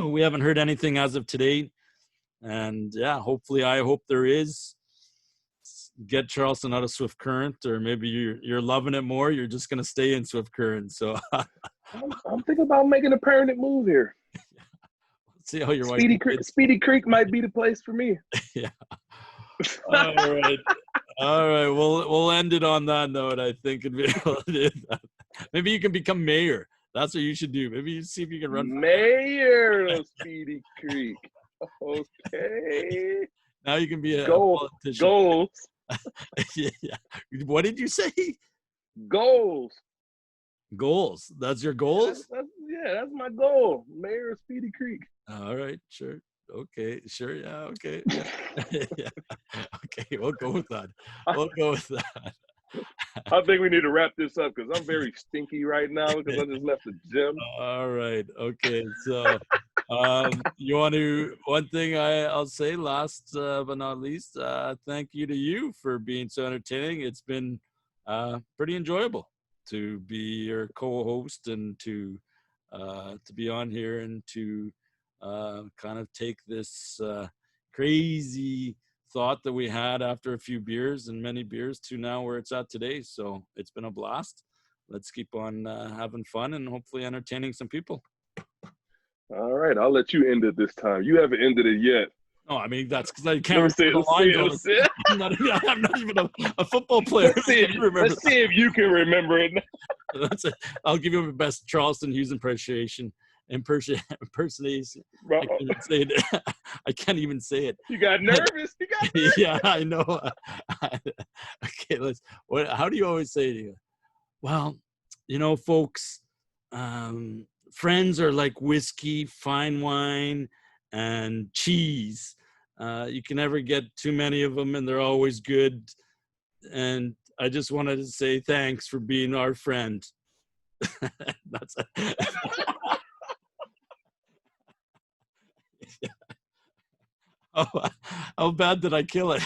we haven't heard anything as of today. And yeah, hopefully, I hope there is. Get Charleston out of Swift Current, or maybe you're loving it more. You're just going to stay in Swift Current. So I'm thinking about making a permanent move here. Let's see how your Speedy Creek might be the place for me. Yeah. All right. We'll end it on that note. I think maybe you can become mayor. That's what you should do. Maybe you see if you can run mayor of Speedy Creek. Okay. Now you can be a politician. Goals. Yeah. What did you say? Goals. That's your goals? That's my goal. Mayor of Speedy Creek. All right. Sure. Okay, sure, yeah, okay. Yeah. Yeah. Okay, we'll go with that. I think we need to wrap this up because I'm very stinky right now because I just left the gym. All right, okay. So One thing I'll say last but not least, thank you to you for being so entertaining. It's been pretty enjoyable to be your co-host and to be on here and to kind of take this crazy thought that we had after a few beers and many beers to now where it's at today. So it's been a blast. Let's keep on having fun and hopefully entertaining some people. All right, I'll let you end it this time. You haven't ended it yet. Oh, I mean, that's because I can't remember the line goes. I'm not even a football player. Let's see if you can remember it. That's it. I'll give you my best Charleston Hughes impersonation. Impersonation. I can't even say it. You got nervous. Yeah, I know. Okay, how do you always say it? Well, folks, friends are like whiskey, fine wine, and cheese. You can never get too many of them, and they're always good. And I just wanted to say thanks for being our friend. That's it. Oh, how bad did I kill it?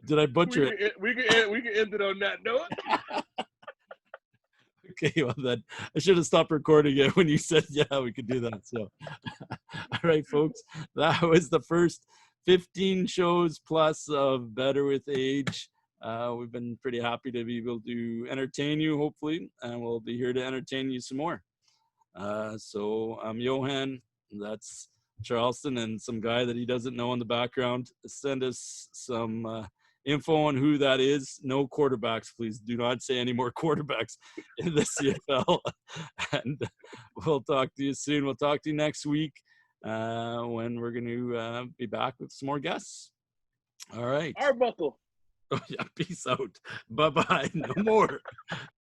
Did I butcher it? We can end it on that note. Okay, well then I should have stopped recording it when you said we could do that. So all right, folks, that was the first 15 shows plus of Better with Age. We've been pretty happy to be able to entertain you, hopefully, and we'll be here to entertain you some more. So I'm Johann, that's Charleston, and some guy that he doesn't know in the background. Send us some info on who that is. No quarterbacks, please. Do not say any more quarterbacks in the CFL. And we'll talk to you soon. We'll talk to you next week when we're going to be back with some more guests. All right. Arbuckle. Oh, yeah. Peace out. Bye-bye. No more.